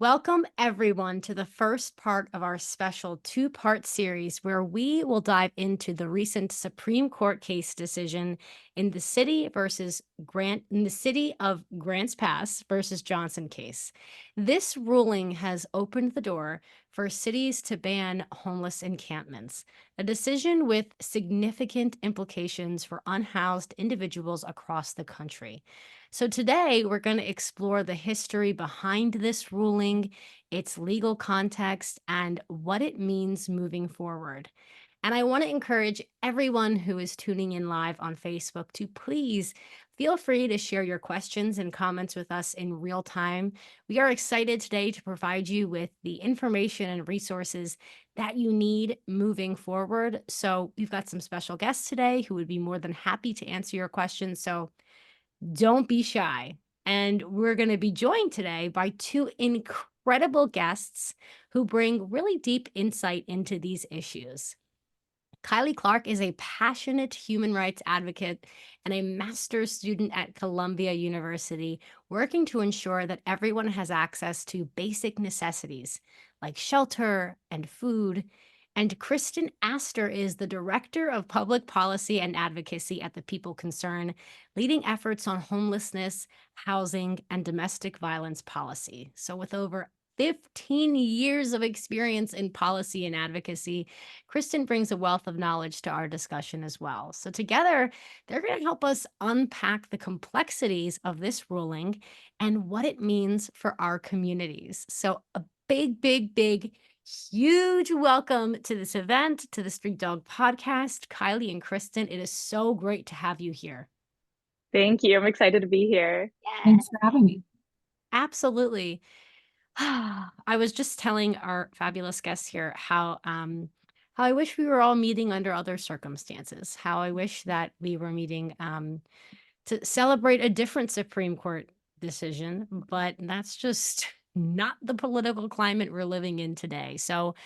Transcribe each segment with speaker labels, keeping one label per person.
Speaker 1: Welcome, everyone, to the first part of our special two-part series where we will dive into the recent Supreme Court case decision in the city of Grants Pass versus Johnson case. This ruling has opened the door for cities to ban homeless encampments, a decision with significant implications for unhoused individuals across the country. So today we're going to explore the history behind this ruling, its legal context, and what it means moving forward. And I want to encourage everyone who is tuning in live on Facebook to please feel free to share your questions and comments with us in real time. We are excited today to provide you with the information and resources that you need moving forward. So we've got some special guests today who would be more than happy to answer your questions. So don't be shy. And we're going to be joined today by two incredible guests who bring really deep insight into these issues. Kylie Clark is a passionate human rights advocate and a master's student at Columbia University, working to ensure that everyone has access to basic necessities like shelter and food. And Kristen Astor is the Director of Public Policy and Advocacy at the People Concern, leading efforts on homelessness, housing, and domestic violence policy. So, with over 15 years of experience in policy and advocacy, Kristen brings a wealth of knowledge to our discussion as well. So, together, they're going to help us unpack the complexities of this ruling and what it means for our communities. So, a big, huge welcome to this event, to the Street Dog podcast. Kylie and Kristen, it is so great to have you here.
Speaker 2: Thank you. I'm excited to be here.
Speaker 1: Yeah,
Speaker 3: Thanks for having me.
Speaker 1: absolutely. I was just telling our fabulous guests here how I wish we were all meeting under other circumstances. How I wish that we were meeting to celebrate a different Supreme Court decision, but that's just not the political climate we're living in today. So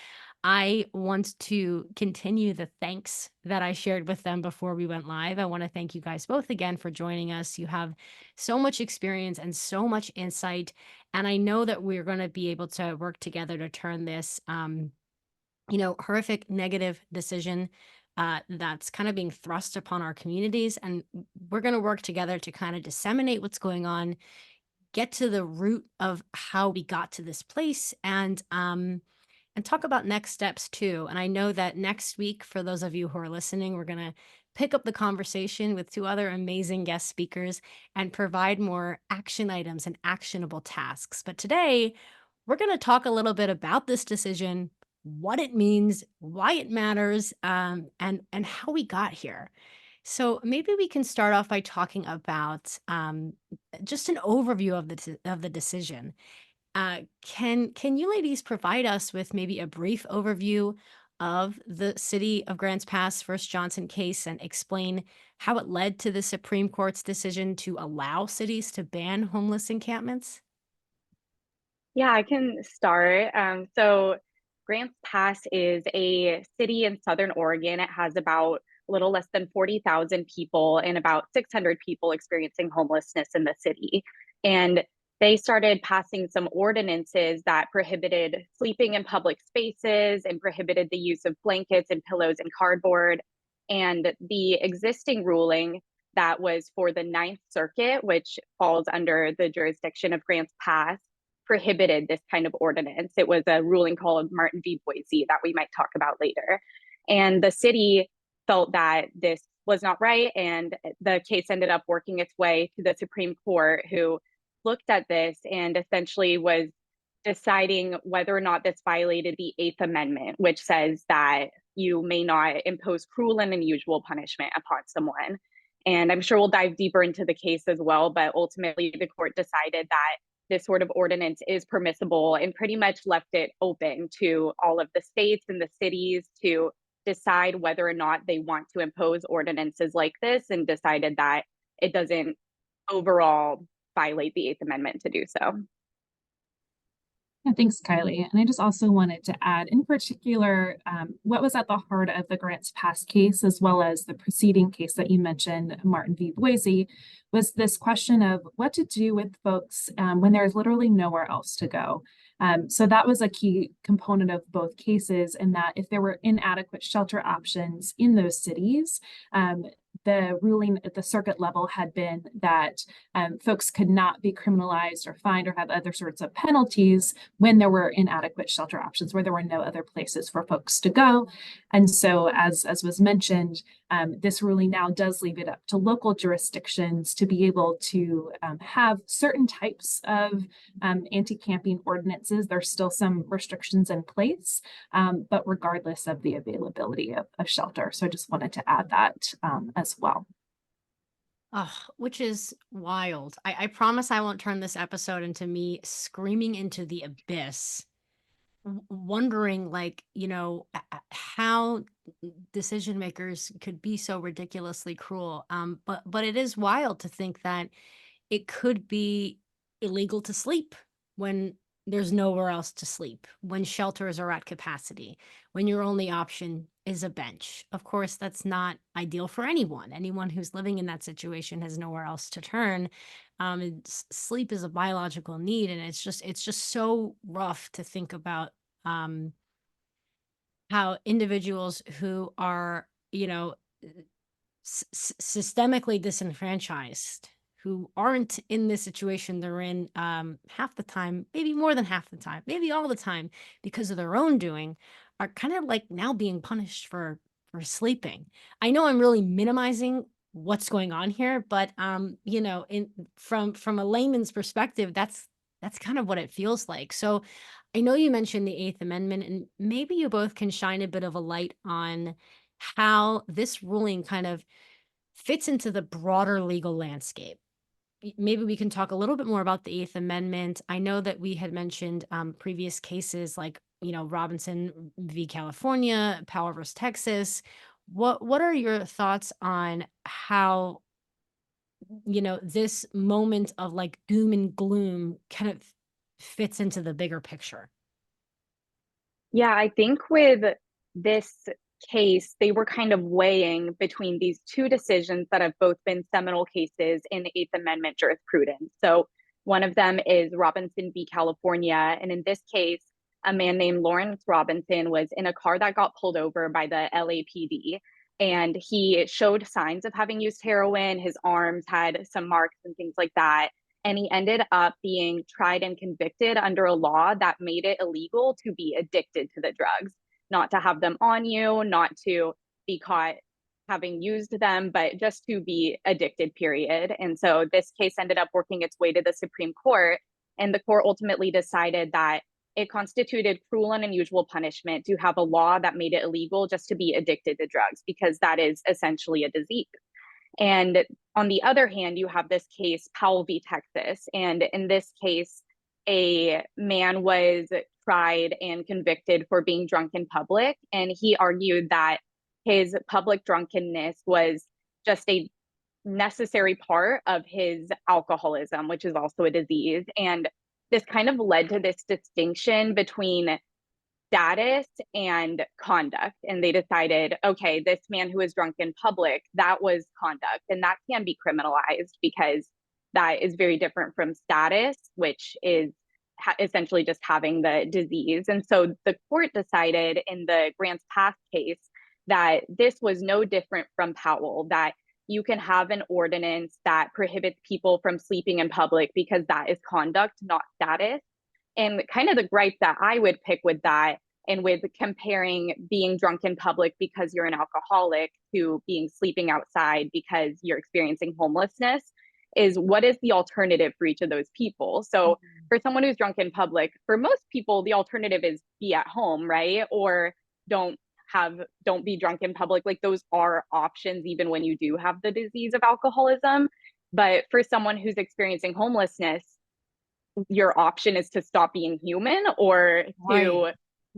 Speaker 1: I want to continue the thanks that I shared with them before we went live. I want to thank you guys both again for joining us. You have so much experience and so much insight. And I know that we're going to be able to work together to turn this, horrific negative decision that's kind of being thrust upon our communities. And we're going to work together to kind of disseminate what's going on, get to the root of how we got to this place, and talk about next steps too. And I know that next week, for those of you who are listening, we're going to pick up the conversation with two other amazing guest speakers and provide more action items and actionable tasks. But today, we're going to talk a little bit about this decision, what it means, why it matters, and how we got here. So maybe we can start off by talking about just an overview of the decision. Can you ladies provide us with maybe a brief overview of the city of Grants Pass versus Johnson case and explain how it led to the Supreme Court's decision to allow cities to ban homeless encampments?
Speaker 2: Yeah, I can start. So Grants Pass is a city in Southern Oregon. It has about a little less than 40,000 people and about 600 people experiencing homelessness in the city. And they started passing some ordinances that prohibited sleeping in public spaces and prohibited the use of blankets and pillows and cardboard. And the existing ruling that was for the Ninth Circuit, which falls under the jurisdiction of Grants Pass, prohibited this kind of ordinance. It was a ruling called Martin v. Boise that we might talk about later. And the city felt that this was not right. And the case ended up working its way to the Supreme Court, who looked at this and essentially was deciding whether or not this violated the Eighth Amendment, which says that you may not impose cruel and unusual punishment upon someone. And I'm sure we'll dive deeper into the case as well, but ultimately the court decided that this sort of ordinance is permissible and pretty much left it open to all of the states and the cities to decide whether or not they want to impose ordinances like this, and decided that it doesn't overall violate the Eighth Amendment to do so.
Speaker 3: Yeah, thanks, Kylie. And I just also wanted to add, in particular, what was at the heart of the Grants Pass case, as well as the preceding case that you mentioned, Martin v. Boise, was this question of what to do with folks when there's literally nowhere else to go. So that was a key component of both cases, in that if there were inadequate shelter options in those cities, the ruling at the circuit level had been that folks could not be criminalized or fined or have other sorts of penalties when there were inadequate shelter options, where there were no other places for folks to go. And so, as was mentioned, this ruling now does leave it up to local jurisdictions to be able to have certain types of anti-camping ordinances. There's still some restrictions in place, but regardless of the availability of shelter. So I just wanted to add that as well.
Speaker 1: Oh, which is wild. I promise I won't turn this episode into me screaming into the abyss, wondering, like, how decision makers could be so ridiculously cruel. But it is wild to think that it could be illegal to sleep when there's nowhere else to sleep, when shelters are at capacity, when your only option is a bench. Of course, that's not ideal for anyone. Anyone who's living in that situation has nowhere else to turn. Sleep is a biological need, and it's just so rough to think about um, how individuals who are, systemically disenfranchised, who aren't in this situation they're in half the time, maybe more than half the time, maybe all the time, because of their own doing, are kind of like now being punished for sleeping. I know I'm really minimizing what's going on here, but in from a layman's perspective, that's kind of what it feels like. So I know you mentioned the Eighth Amendment, and maybe you both can shine a bit of a light on how this ruling kind of fits into the broader legal landscape. Maybe we can talk a little bit more about the Eighth Amendment. I know that we had mentioned previous cases like, Robinson v. California, Powell versus Texas. What are your thoughts on how, this moment of like doom and gloom kind of fits into the bigger picture?
Speaker 2: Yeah, I think with this case, they were kind of weighing between these two decisions that have both been seminal cases in Eighth Amendment jurisprudence. So one of them is Robinson v. California. And in this case, a man named Lawrence Robinson was in a car that got pulled over by the LAPD. And he showed signs of having used heroin. His arms had some marks and things like that. And he ended up being tried and convicted under a law that made it illegal to be addicted to the drugs, not to have them on you, not to be caught having used them, but just to be addicted, period. And so this case ended up working its way to the Supreme Court. And the court ultimately decided that it constituted cruel and unusual punishment to have a law that made it illegal just to be addicted to drugs, because that is essentially a disease. And on the other hand, you have this case, Powell v. Texas. And in this case, a man was tried and convicted for being drunk in public. And he argued that his public drunkenness was just a necessary part of his alcoholism, which is also a disease. And this kind of led to this distinction between status and conduct. And they decided, okay, this man who was drunk in public, that was conduct, and that can be criminalized because that is very different from status, which is essentially just having the disease. And so the court decided in the Grants Pass case that this was no different from Powell, that you can have an ordinance that prohibits people from sleeping in public because that is conduct, not status. And kind of the gripe that I would pick with that, and with comparing being drunk in public because you're an alcoholic to being sleeping outside because you're experiencing homelessness, is what is the alternative for each of those people? So for someone who's drunk in public, for most people, the alternative is be at home, right? Or don't be drunk in public. Like, those are options even when you do have the disease of alcoholism. But for someone who's experiencing homelessness, your option is to stop being human, or
Speaker 1: Right.
Speaker 2: to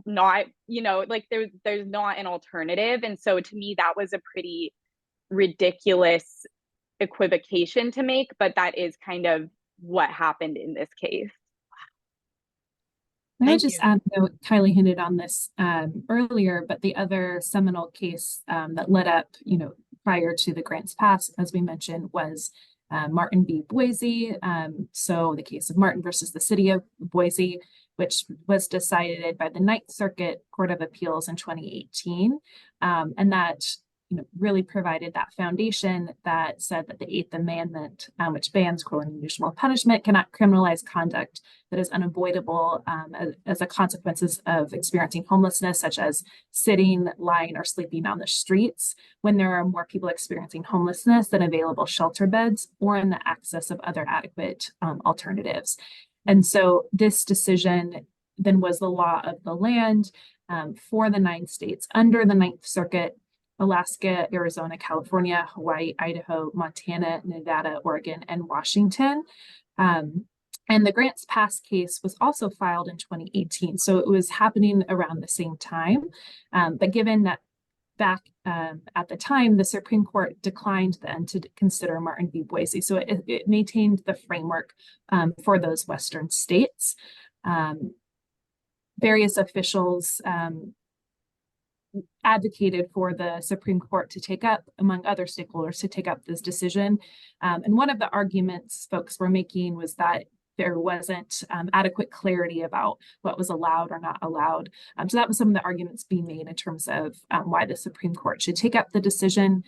Speaker 2: not, like, there's not an alternative. And so to me, that was a pretty ridiculous equivocation to make, but that is kind of what happened in this case.
Speaker 3: I would
Speaker 1: Thank
Speaker 3: just
Speaker 1: you.
Speaker 3: add, Kylie hinted on this earlier, but the other seminal case that led up, prior to the Grants Pass, as we mentioned, was Martin v. Boise. So the case of Martin versus the city of Boise, which was decided by the Ninth Circuit Court of Appeals in 2018. And that really provided that foundation that said that the Eighth Amendment, which bans cruel and unusual punishment, cannot criminalize conduct that is unavoidable as a consequences of experiencing homelessness, such as sitting, lying, or sleeping on the streets when there are more people experiencing homelessness than available shelter beds or in the access of other adequate alternatives. And so this decision then was the law of the land for the 9 states under the Ninth Circuit: Alaska, Arizona, California, Hawaii, Idaho, Montana, Nevada, Oregon, and Washington. And the Grants Pass case was also filed in 2018. So it was happening around the same time. But given that back at the time, the Supreme Court declined then to consider Martin v. Boise. So it maintained the framework for those Western states. Various officials advocated for the Supreme Court to take up, among other stakeholders, to take up this decision. And one of the arguments folks were making was that there wasn't adequate clarity about what was allowed or not allowed. So that was some of the arguments being made in terms of why the Supreme Court should take up the decision.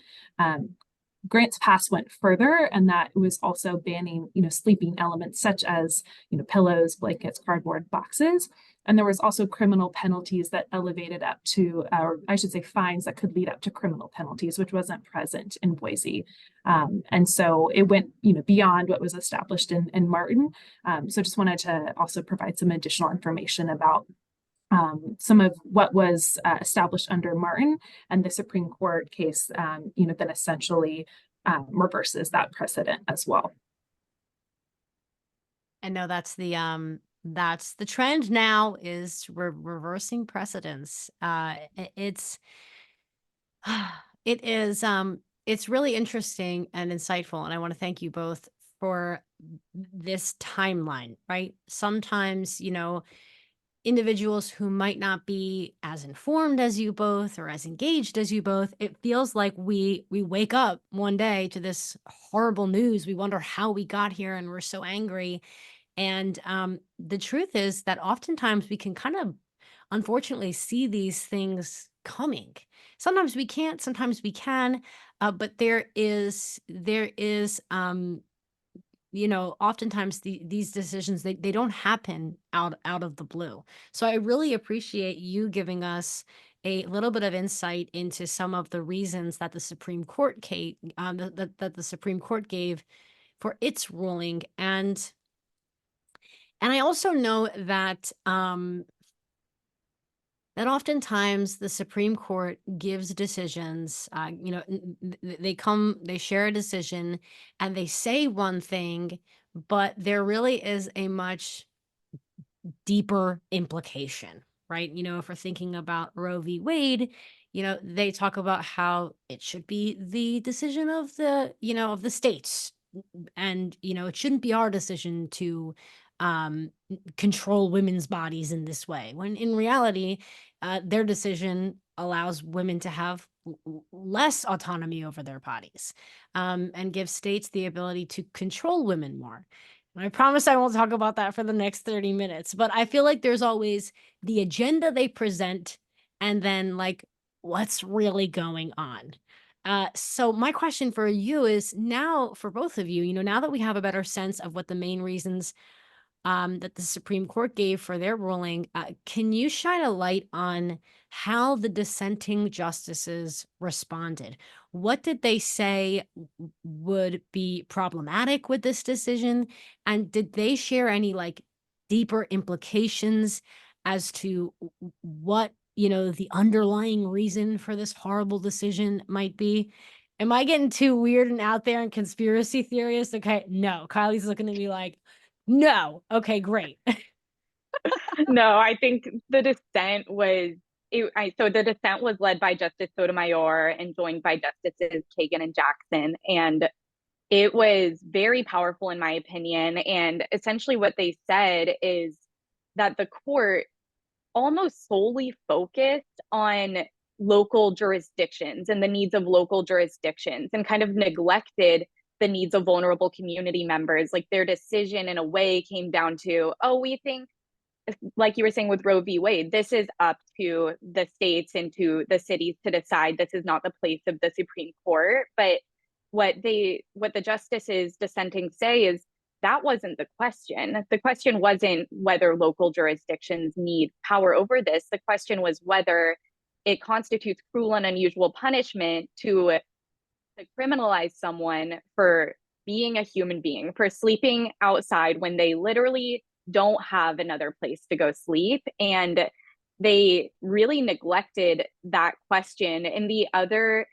Speaker 3: Grants Pass went further, and that was also banning, sleeping elements such as, pillows, blankets, cardboard boxes. And there was also criminal penalties that elevated up to, or I should say fines that could lead up to criminal penalties, which wasn't present in Boise. And so it went, beyond what was established in Martin. So just wanted to also provide some additional information about some of what was established under Martin, and the Supreme Court case, then essentially reverses that precedent as well.
Speaker 1: And no, that's the trend now, is reversing precedents. It's it is it's really interesting and insightful, and I want to thank you both for this timeline, right? Sometimes, individuals who might not be as informed as you both or as engaged as you both, it feels like we wake up one day to this horrible news. We wonder how we got here and we're so angry. And the truth is that oftentimes we can kind of unfortunately see these things coming. Sometimes we can't, sometimes we can, but oftentimes these decisions, they don't happen out of the blue. So I really appreciate you giving us a little bit of insight into some of the reasons that the Supreme Court that the Supreme Court gave for its ruling. And I also know that that oftentimes the Supreme Court gives decisions, they share a decision and they say one thing, but there really is a much deeper implication, right? If we're thinking about Roe v. Wade, they talk about how it should be the decision of the states. And, it shouldn't be our decision to control women's bodies in this way, when in reality, their decision allows women to have less autonomy over their bodies, and gives states the ability to control women more. And I promise I won't talk about that for the next 30 minutes, but I feel like there's always the agenda they present and then like what's really going on. So my question for you is, now for both of you, now that we have a better sense of what the main reasons that the Supreme Court gave for their ruling, can you shine a light on how the dissenting justices responded? What did they say would be problematic with this decision? And did they share any deeper implications as to what, the underlying reason for this horrible decision might be? Am I getting too weird and out there and conspiracy theorist? Okay, no. Kylie's looking at me like, no. Okay, great.
Speaker 2: No, I think the dissent was so the dissent was led by Justice Sotomayor and joined by Justices Kagan and Jackson, and it was very powerful in my opinion. And essentially what they said is that the court almost solely focused on local jurisdictions and the needs of local jurisdictions and kind of neglected the needs of vulnerable community members. Like their decision in a way came down to, oh, we think, like you were saying with Roe v. Wade, this is up to the states and to the cities to decide. This is not the place of the Supreme Court. But what the justices dissenting say is that wasn't the question. The question wasn't whether local jurisdictions need power over this. The question was whether it constitutes cruel and unusual punishment to criminalize someone for being a human being, for sleeping outside when they literally don't have another place to go sleep. And they really neglected that question. And the other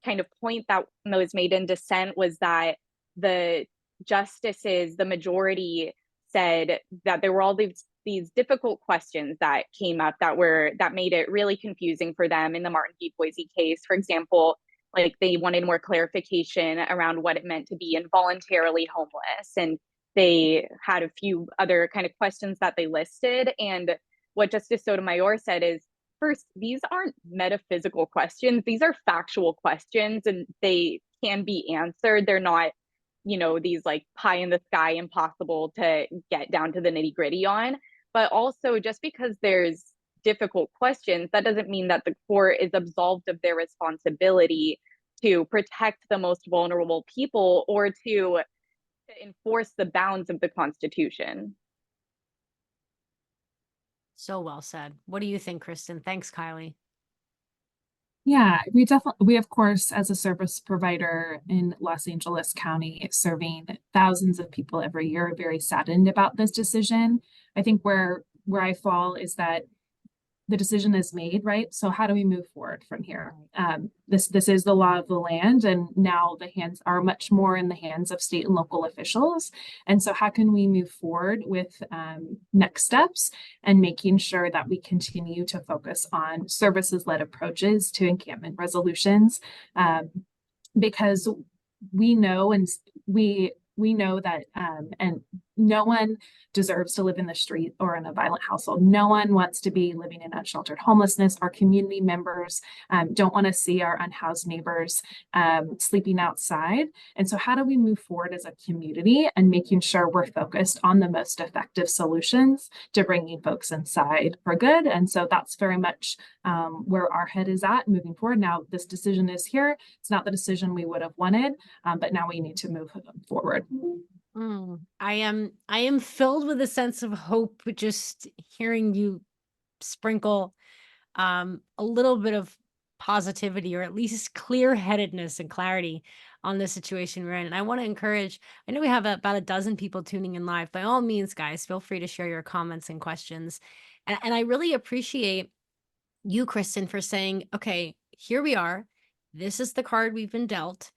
Speaker 2: kind of point that was made in dissent was that the justices, the majority, said that there were all these difficult questions that came up that made it really confusing for them in the Martin v. Boise case. For example, like they wanted more clarification around what it meant to be involuntarily homeless. And they had a few other kind of questions that they listed. And what Justice Sotomayor said is, first, these aren't metaphysical questions. These are factual questions and they can be answered. They're not, these like pie in the sky, impossible to get down to the nitty gritty on. But also, just because there's difficult questions, that doesn't mean that the court is absolved of their responsibility to protect the most vulnerable people or to enforce the bounds of the Constitution.
Speaker 1: So well said. What do you think, Kristen? Thanks, Kylie.
Speaker 3: Yeah, we of course, as a service provider in Los Angeles County, serving thousands of people every year, are very saddened about this decision. I think where I fall is that the decision is made, right? So how do we move forward from here? This is the law of the land, and now the hands are much more in the hands of state and local officials. And so how can we move forward with next steps and making sure that we continue to focus on services-led approaches to encampment resolutions? Because we know we know that and no one deserves to live in the street or in a violent household. No one wants to be living in unsheltered homelessness. Our community members don't want to see our unhoused neighbors sleeping outside. And so how do we move forward as a community and making sure we're focused on the most effective solutions to bringing folks inside for good? And so that's very much where our head is at moving forward. Now, this decision is here. It's not the decision we would have wanted, but now we need to move forward.
Speaker 1: I am filled with a sense of hope just hearing you sprinkle a little bit of positivity, or at least clear-headedness and clarity on the situation we're in. And I want to encourage, I know we have about a dozen people tuning in live. By all means, guys, feel free to share your comments and questions. And I really appreciate you, Kristen, for saying, okay, here we are. This is the card we've been dealt.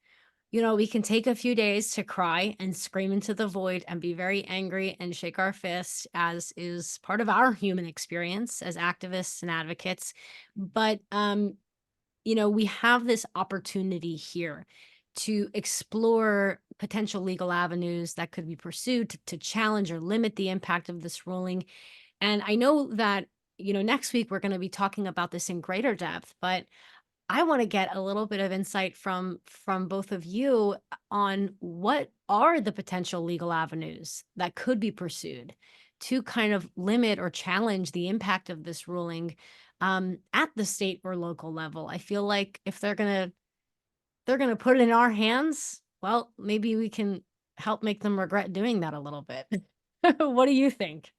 Speaker 1: We can take a few days to cry and scream into the void and be very angry and shake our fists, as is part of our human experience as activists and advocates. But, we have this opportunity here to explore potential legal avenues that could be pursued to challenge or limit the impact of this ruling. And I know that, next week we're going to be talking about this in greater depth, but I want to get a little bit of insight from both of you on what are the potential legal avenues that could be pursued to kind of limit or challenge the impact of this ruling at the state or local level. I feel like if they're gonna put it in our hands, well, maybe we can help make them regret doing that a little bit. What do you think?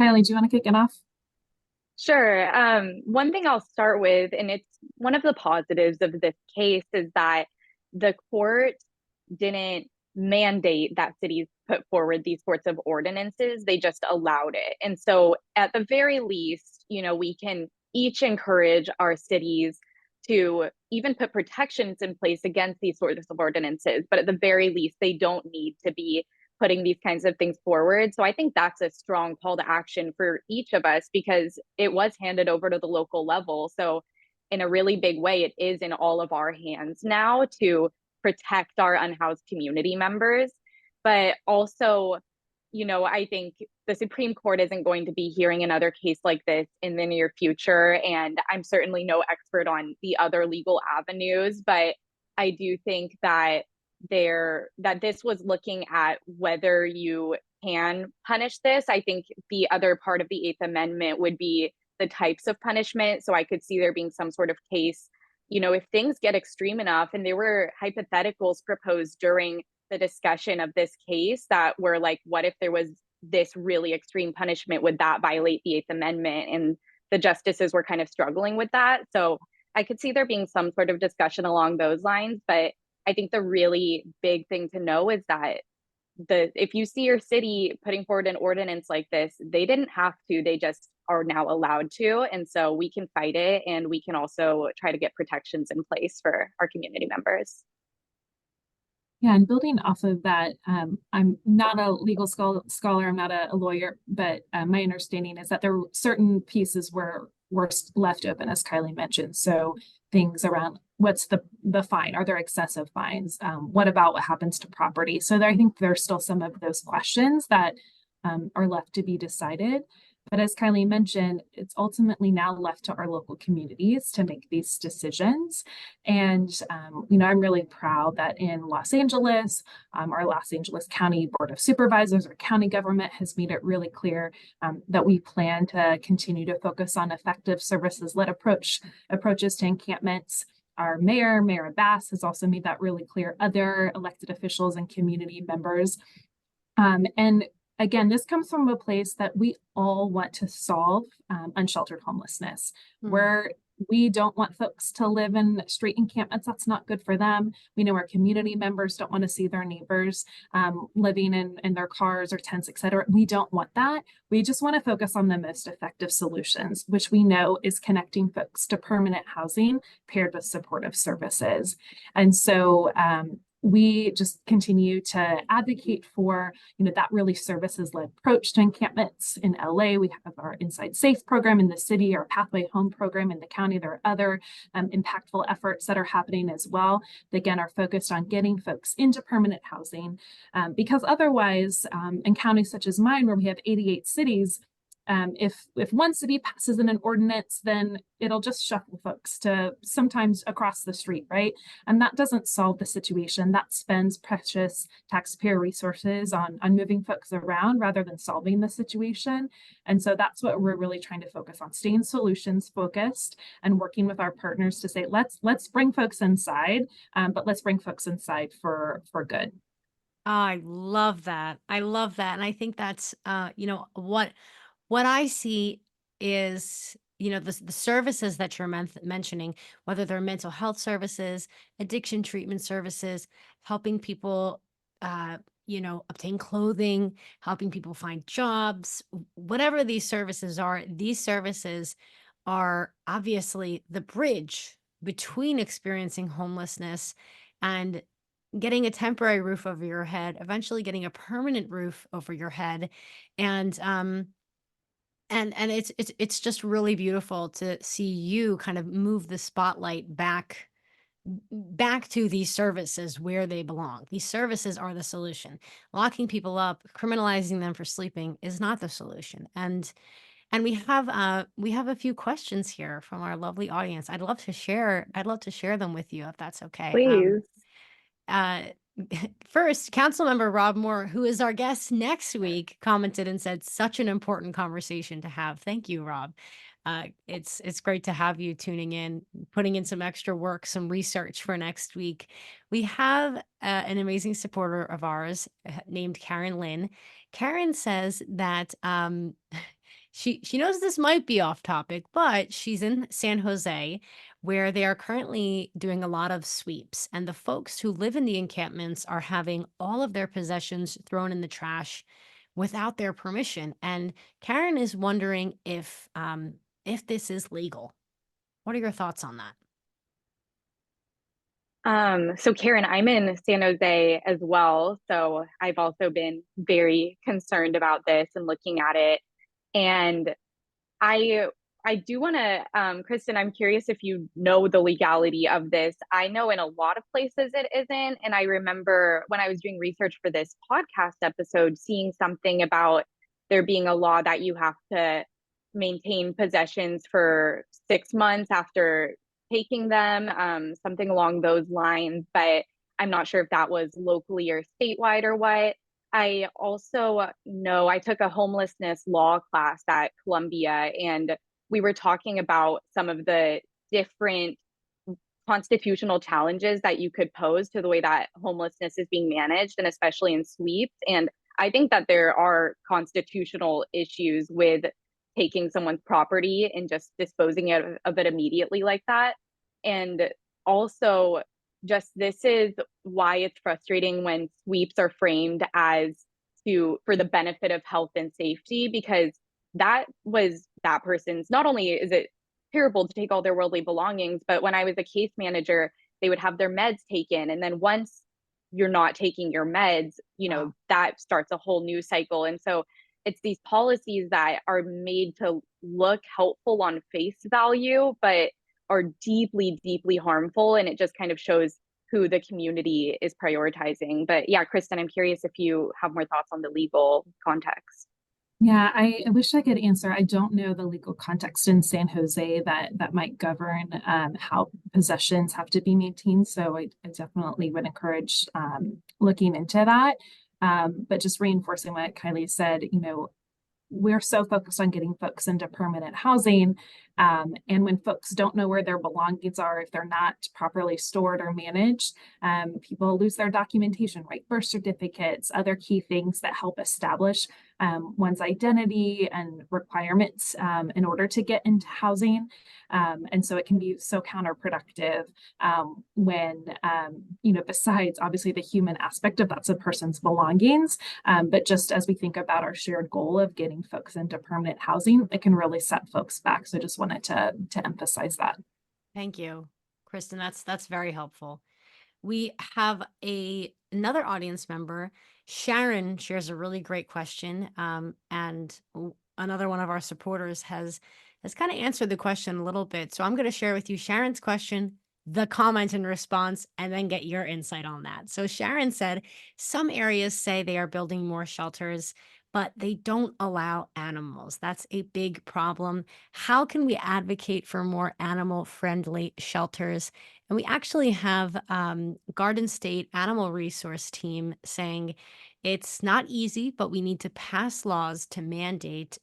Speaker 3: Kylie, do you want to kick it off?
Speaker 2: Sure. One thing I'll start with, and it's one of the positives of this case, is that the court didn't mandate that cities put forward these sorts of ordinances. They just allowed it. And so at the very least, we can each encourage our cities to even put protections in place against these sorts of ordinances. But at the very least, they don't need to be putting these kinds of things forward. So I think that's a strong call to action for each of us, because it was handed over to the local level. So in a really big way, it is in all of our hands now to protect our unhoused community members. But also, I think the Supreme Court isn't going to be hearing another case like this in the near future. And I'm certainly no expert on the other legal avenues, but I do think that this was looking at whether you can punish this. I think the other part of the Eighth Amendment would be the types of punishment. So I could see there being some sort of case, if things get extreme enough, and there were hypotheticals proposed during the discussion of this case that were like, what if there was this really extreme punishment? Would that violate the Eighth Amendment? And the justices were kind of struggling with that. So I could see there being some sort of discussion along those lines. But I think the really big thing to know is that if you see your city putting forward an ordinance like this, they didn't have to, they just are now allowed to. And so we can fight it, and we can also try to get protections in place for our community members.
Speaker 3: Yeah, and building off of that, I'm not a legal scholar, I'm not a lawyer, but my understanding is that there were certain pieces were left open, as Kylie mentioned. So things around what's the fine? Are there excessive fines? What about what happens to property? So I think there's still some of those questions that are left to be decided. But as Kylie mentioned, it's ultimately now left to our local communities to make these decisions. And, I'm really proud that in Los Angeles, our Los Angeles County Board of Supervisors, or county government, has made it really clear that we plan to continue to focus on effective services-led approaches to encampments. Our Mayor Bass, has also made that really clear. Other elected officials and community members. And again, this comes from a place that we all want to solve unsheltered homelessness, where we don't want folks to live in street encampments. That's not good for them. We know our community members don't want to see their neighbors living in their cars or tents, et cetera. We don't want that. We just want to focus on the most effective solutions, which we know is connecting folks to permanent housing paired with supportive services. And so we just continue to advocate for, that really services-led approach to encampments. In LA, we have our Inside Safe program. In the city, our Pathway Home program. In the county, there are other impactful efforts that are happening as well, that again are focused on getting folks into permanent housing, because otherwise, in counties such as mine, where we have 88 cities, if one city passes in an ordinance, then it'll just shuffle folks to sometimes across the street, right? And that doesn't solve the situation. That spends precious taxpayer resources on moving folks around rather than solving the situation. And so that's what we're really trying to focus on, staying solutions focused and working with our partners to say, let's bring folks inside, but let's bring folks inside for good.
Speaker 1: I love that. I love that. And I think that's, what I see is, the services that you're mentioning, whether they're mental health services, addiction treatment services, helping people, obtain clothing, helping people find jobs, whatever these services are obviously the bridge between experiencing homelessness and getting a temporary roof over your head, eventually getting a permanent roof over your head. And it's just really beautiful to see you kind of move the spotlight back to these services where they belong. These services are the solution. Locking people up, criminalizing them for sleeping is not the solution. And we have a few questions here from our lovely audience. I'd love to share them with you if that's okay.
Speaker 2: Please.
Speaker 1: Uh, First, Councilmember Rob Moore, who is our guest next week, commented and said, "Such an important conversation to have." Thank you, Rob. It's great to have you tuning in, putting in some extra work, some research for next week. We have an amazing supporter of ours named Karen Lynn. Karen says that she knows this might be off topic, but she's in San Jose, where they are currently doing a lot of sweeps. And the folks who live in the encampments are having all of their possessions thrown in the trash without their permission. And Karen is wondering if this is legal. What are your thoughts on that?
Speaker 2: So Karen, I'm in San Jose as well. So I've also been very concerned about this and looking at it. And I I do want to, Kristen, I'm curious if you know the legality of this. I know in a lot of places it isn't. And I remember when I was doing research for this podcast episode, seeing something about there being a law that you have to maintain possessions for 6 months after taking them, something along those lines. But I'm not sure if that was locally or statewide or what. I also know I took a homelessness law class at Columbia, and we were talking about some of the different constitutional challenges that you could pose to the way that homelessness is being managed, and especially in sweeps. And I think that there are constitutional issues with taking someone's property and just disposing of it immediately like that. And also, just this is why it's frustrating when sweeps are framed as for the benefit of health and safety, because that was that person's, not only is it terrible to take all their worldly belongings, but when I was a case manager, they would have their meds taken. And then once you're not taking your meds,
Speaker 1: Wow.
Speaker 2: that starts a whole new cycle. And so it's these policies that are made to look helpful on face value, but are deeply, deeply harmful. And it just kind of shows who the community is prioritizing. But yeah, Kristen, I'm curious if you have more thoughts on the legal context.
Speaker 3: Yeah, I wish I could answer. I don't know the legal context in San Jose that might govern how possessions have to be maintained. So I definitely would encourage looking into that. But just reinforcing what Kylie said, we're so focused on getting folks into permanent housing. And when folks don't know where their belongings are, if they're not properly stored or managed, people lose their documentation, right? Birth certificates, other key things that help establish one's identity and requirements in order to get into housing. And so it can be so counterproductive when, besides obviously the human aspect of that's a person's belongings, but just as we think about our shared goal of getting folks into permanent housing, it can really set folks back. So I just wanted to emphasize that.
Speaker 1: Thank you, Kristen. That's very helpful. We have another audience member. Sharon shares a really great question, and another one of our supporters has kind of answered the question a little bit. So I'm going to share with you Sharon's question, the comment and response, and then get your insight on that. So Sharon said, some areas say they are building more shelters, but they don't allow animals. That's a big problem. How can we advocate for more animal-friendly shelters? And we actually have Garden State Animal Resource Team saying it's not easy, but we need to pass laws to mandate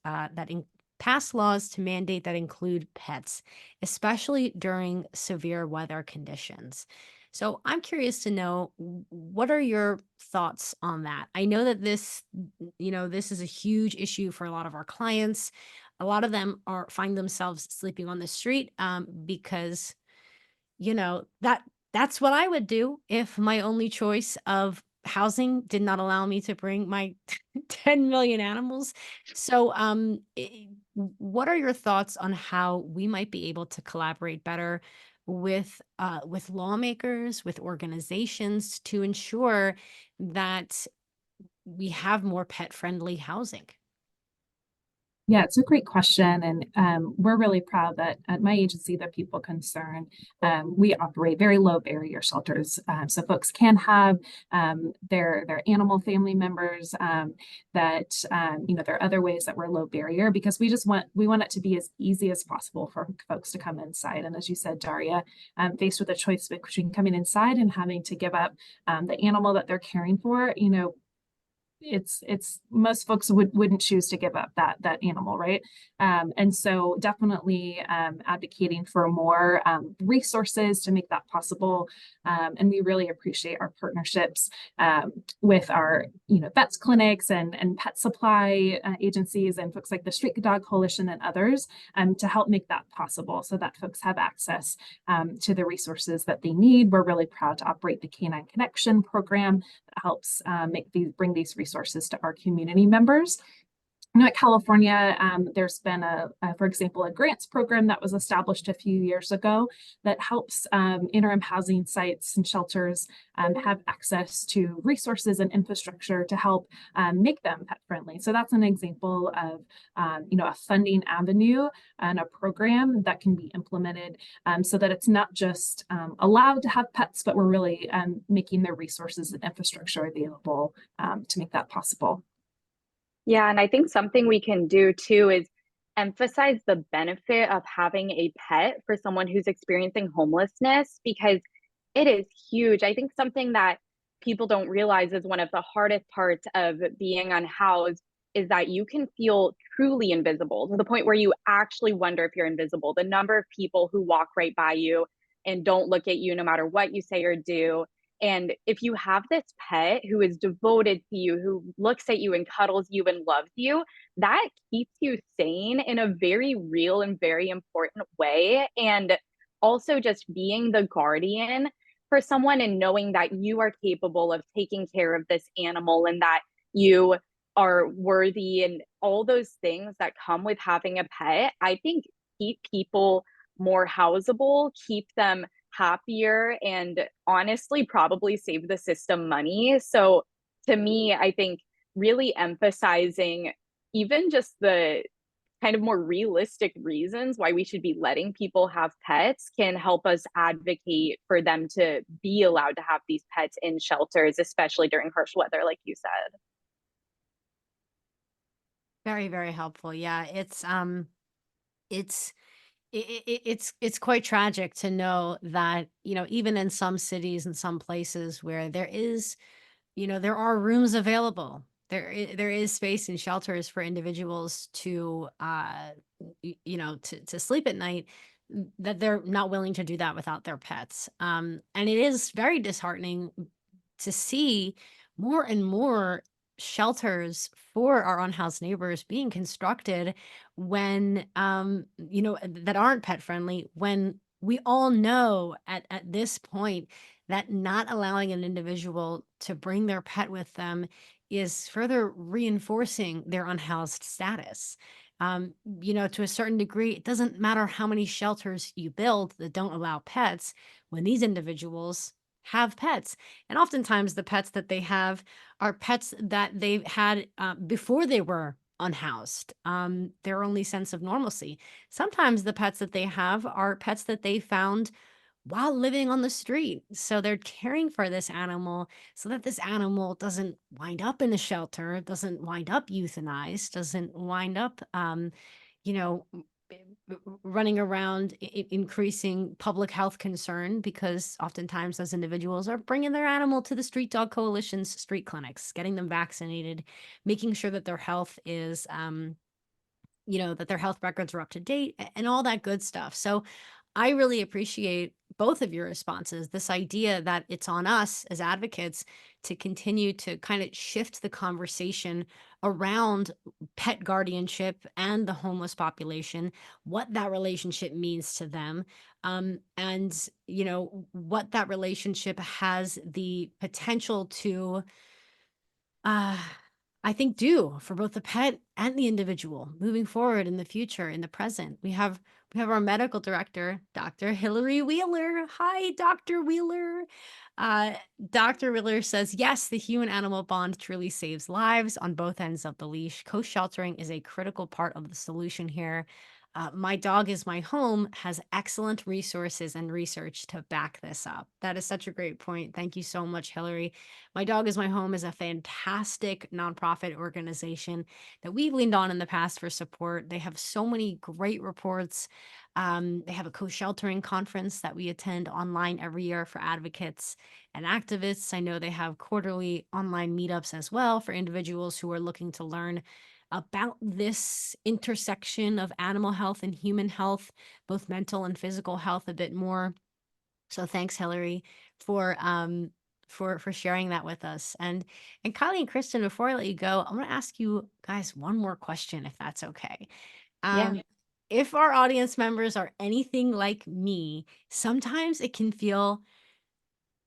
Speaker 1: pass laws to mandate that include pets, especially during severe weather conditions. So I'm curious to know, what are your thoughts on that? I know that this is a huge issue for a lot of our clients. A lot of them find themselves sleeping on the street because that's what I would do if my only choice of housing did not allow me to bring my 10 million animals. So, what are your thoughts on how we might be able to collaborate better with lawmakers, with organizations to ensure that we have more pet-friendly housing?
Speaker 3: Yeah, it's a great question. And we're really proud that at my agency, the People Concern, we operate very low barrier shelters. So folks can have their animal family members there are other ways that we're low barrier because we want it to be as easy as possible for folks to come inside. And as you said, Daria, faced with a choice between coming inside and having to give up the animal that they're caring for, it's most folks wouldn't choose to give up that animal, right? And so definitely advocating for more resources to make that possible. And we really appreciate our partnerships with our vets clinics and pet supply agencies and folks like the Street Dog Coalition and others to help make that possible so that folks have access to the resources that they need. We're really proud to operate the Canine Connection program that helps bring these resources to our community members. At California, there's been for example, a grants program that was established a few years ago that helps interim housing sites and shelters have access to resources and infrastructure to help make them pet friendly. So that's an example of a funding avenue and a program that can be implemented so that it's not just allowed to have pets, but we're really making their resources and infrastructure available to make that possible.
Speaker 2: Yeah, and I think something we can do too is emphasize the benefit of having a pet for someone who's experiencing homelessness because it is huge. I think something that people don't realize is one of the hardest parts of being unhoused is that you can feel truly invisible to the point where you actually wonder if you're invisible. The number of people who walk right by you and don't look at you no matter what you say or do. And if you have this pet who is devoted to you, who looks at you and cuddles you and loves you, that keeps you sane in a very real and very important way. And also just being the guardian for someone and knowing that you are capable of taking care of this animal and that you are worthy and all those things that come with having a pet, I think keep people more houseable, keep them happier, and honestly probably save the system money. So to me, I think really emphasizing even just the kind of more realistic reasons why we should be letting people have pets can help us advocate for them to be allowed to have these pets in shelters, especially during harsh weather, like you said.
Speaker 1: Very, very helpful. Yeah, it's it's quite tragic to know that, even in some cities and some places where there are rooms available. There is space in shelters for individuals to to sleep at night, that they're not willing to do that without their pets. And it is very disheartening to see more and more shelters for our unhoused neighbors being constructed when that aren't pet friendly, when we all know at this point that not allowing an individual to bring their pet with them is further reinforcing their unhoused status. To a certain degree, it doesn't matter how many shelters you build that don't allow pets when these individuals have pets. And oftentimes, the pets that they have are pets that they've had before they were unhoused, their only sense of normalcy. Sometimes the pets that they have are pets that they found while living on the street. So they're caring for this animal so that this animal doesn't wind up in a shelter, doesn't wind up euthanized, doesn't wind up, you know, running around increasing public health concern, because oftentimes those individuals are bringing their animal to the Street Dog Coalition's street clinics, getting them vaccinated, making sure that their health is, that their health records are up to date and all that good stuff. So I really appreciate both of your responses. This idea that it's on us as advocates to continue to kind of shift the conversation around pet guardianship and the homeless population, what that relationship means to them, and what that relationship has the potential to uh, I think do for both the pet and the individual moving forward in the future, in the present. We have our medical director, Dr. Hillary Wheeler. Hi, Dr. Wheeler. Uh, Dr. Wheeler says, yes, the human animal bond truly saves lives on both ends of the leash. Co-sheltering is a critical part of the solution here. My Dog is My Home has excellent resources and research to back this up. That is such a great point. Thank you so much, Hillary. My Dog is My Home is a fantastic nonprofit organization that we've leaned on in the past for support. They have so many great reports. They have a co-sheltering conference that we attend online every year for advocates and activists. I know they have quarterly online meetups as well for individuals who are looking to learn about this intersection of animal health and human health, both mental and physical health, a bit more. So thanks, Hillary, for for sharing that with us. And Kylie and Kristen, before I let you go, I'm gonna ask you guys one more question, if that's okay.
Speaker 2: Yeah.
Speaker 1: If our audience members are anything like me, sometimes it can feel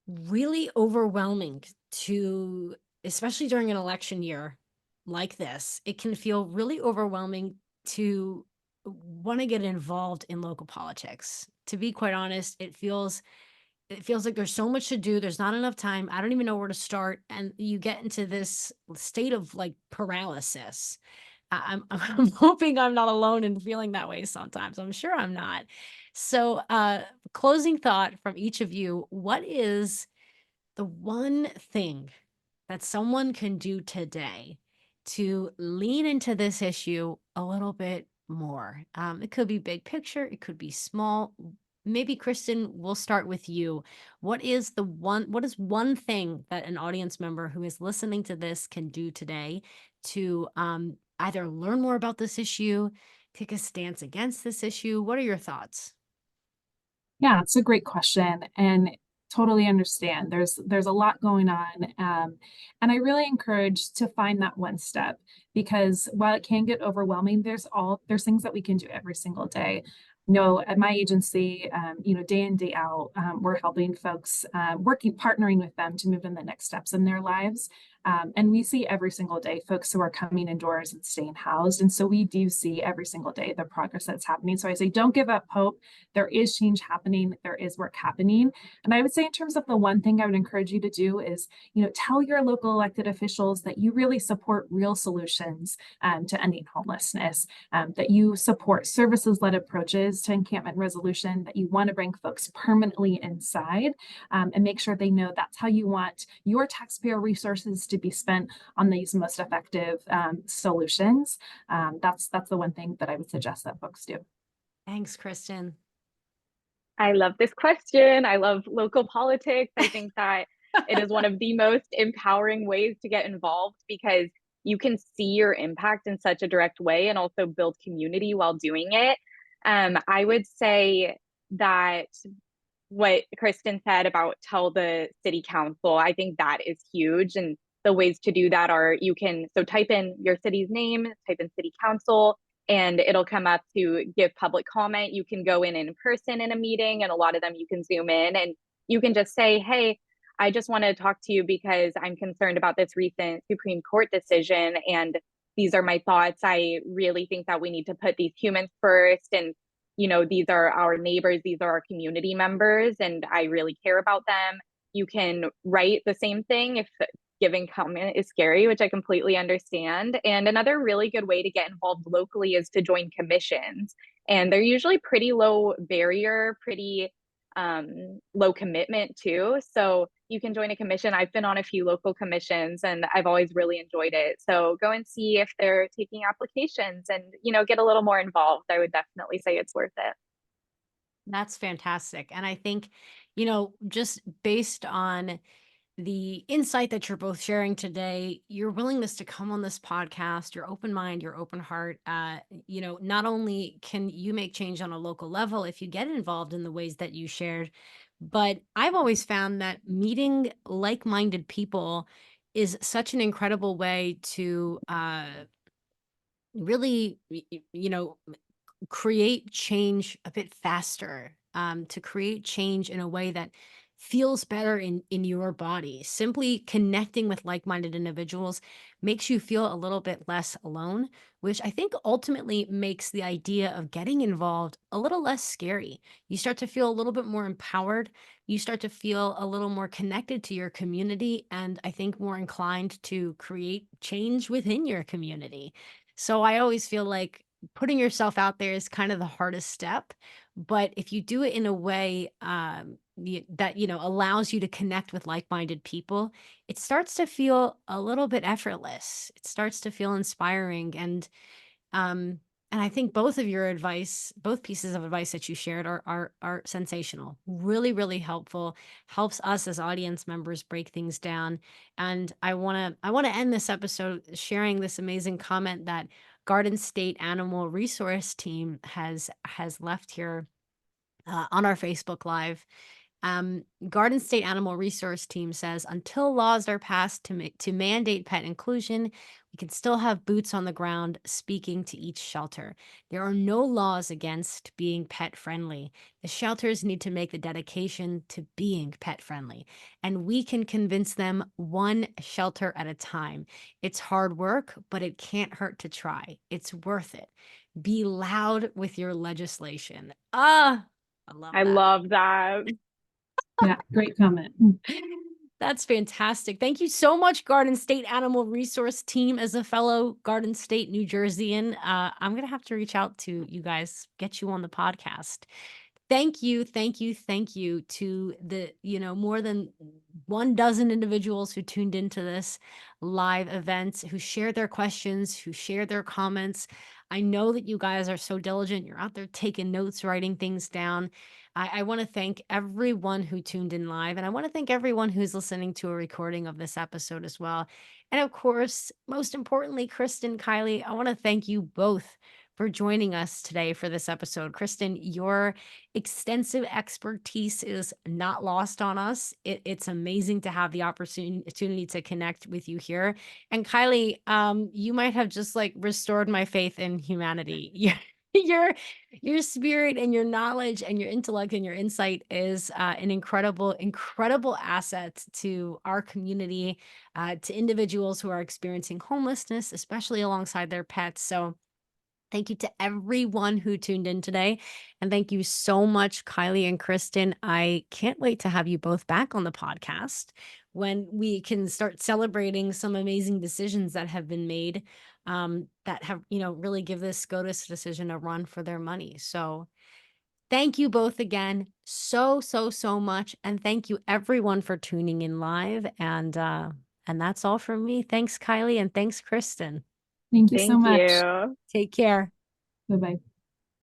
Speaker 1: really overwhelming to, especially during an election year, like this, it can feel really overwhelming to want to get involved in local politics. To be quite honest, it feels like there's so much to do. There's not enough time. I don't even know where to start. And you get into this state of like paralysis. I'm hoping I'm not alone in feeling that way sometimes. I'm sure I'm not. So, closing thought from each of you, what is the one thing that someone can do today to lean into this issue a little bit more? It could be big picture, it could be small. Maybe Kristen, we'll start with you. What is one thing that an audience member who is listening to this can do today to either learn more about this issue, take a stance against this issue? What are your thoughts?
Speaker 3: Yeah, it's a great question, and totally understand. There's a lot going on, and I really encourage to find that one step, because while it can get overwhelming, there's things that we can do every single day. At my agency, day in, day out, we're helping folks, partnering with them to move in the next steps in their lives. And we see every single day folks who are coming indoors and staying housed. And so we do see every single day the progress that's happening. So I say, don't give up hope. There is change happening. There is work happening. And I would say, in terms of the one thing I would encourage you to do is, tell your local elected officials that you really support real solutions to ending homelessness, that you support services-led approaches to encampment resolution, that you want to bring folks permanently inside, and make sure they know that's how you want your taxpayer resources to be spent on these most effective solutions. That's the one thing that I would suggest that folks do.
Speaker 1: Thanks, Kristen.
Speaker 2: I love this question. I love local politics. I think that it is one of the most empowering ways to get involved because you can see your impact in such a direct way and also build community while doing it. I would say that what Kristen said about tell the city council, I think that is huge. And the ways to do that are so type in your city's name, type in city council, and it'll come up to give public comment. You can go in person in a meeting, and a lot of them you can zoom in and you can just say, hey, I just want to talk to you because I'm concerned about this recent Supreme Court decision. And these are my thoughts. I really think that we need to put these humans first. And these are our neighbors, these are our community members, and I really care about them. You can write the same thing if giving comment is scary, which I completely understand. And another really good way to get involved locally is to join commissions. And they're usually pretty low barrier, pretty low commitment too. So you can join a commission. I've been on a few local commissions and I've always really enjoyed it. So go and see if they're taking applications and, get a little more involved. I would definitely say it's worth it.
Speaker 1: That's fantastic. And I think, just based on the insight that you're both sharing today, your willingness to come on this podcast, your open mind, your open heart, not only can you make change on a local level if you get involved in the ways that you shared, but I've always found that meeting like-minded people is such an incredible way to really, create change a bit faster, to create change in a way that feels better in your body. Simply connecting with like-minded individuals makes you feel a little bit less alone, which I think ultimately makes the idea of getting involved a little less scary. You start to feel a little bit more empowered. You start to feel a little more connected to your community, and I think more inclined to create change within your community. So I always feel like putting yourself out there is kind of the hardest step, but if you do it in a way that allows you to connect with like-minded people, it starts to feel a little bit effortless. It starts to feel inspiring, um, and I think both pieces of advice that you shared are sensational. Really, really helpful. Helps us as audience members break things down. And I wanna end this episode sharing this amazing comment that Garden State Animal Resource Team has left here on our Facebook Live. Garden State Animal Resource Team says until laws are passed to mandate pet inclusion, we can still have boots on the ground speaking to each shelter. There are no laws against being pet friendly. The shelters need to make the dedication to being pet friendly, and we can convince them one shelter at a time. It's hard work, but it can't hurt to try. It's worth it. Be loud with your legislation. Ah, I love
Speaker 2: I
Speaker 1: that.
Speaker 2: love that.
Speaker 3: Yeah, great comment.
Speaker 1: That's fantastic. Thank you so much, Garden State Animal Resource Team. As a fellow Garden State, New Jerseyan, I'm going to have to reach out to you guys, get you on the podcast. Thank you, thank you, thank you to the, more than 12 individuals who tuned into this live event, who shared their questions, who shared their comments. I know that you guys are so diligent. You're out there taking notes, writing things down. I want to thank everyone who tuned in live, and I want to thank everyone who's listening to a recording of this episode as well. And of course, most importantly, Kristen, Kylie, I want to thank you both for joining us today for this episode. Kristen, your extensive expertise is not lost on us. It's amazing to have the opportunity to connect with you here. And Kylie, you might have just like restored my faith in humanity. Your spirit and your knowledge and your intellect and your insight is an incredible asset to our community, to individuals who are experiencing homelessness, especially alongside their pets. So thank you to everyone who tuned in today. And thank you so much, Kylie and Kristen. I can't wait to have you both back on the podcast when we can start celebrating some amazing decisions that have been made, that have, really give this SCOTUS decision a run for their money. So thank you both again so much. And thank you everyone for tuning in live. And that's all from me. Thanks, Kylie, and thanks, Kristen.
Speaker 3: Thank you so
Speaker 2: Thank
Speaker 3: much.
Speaker 2: you.
Speaker 1: Take care.
Speaker 3: Bye-bye.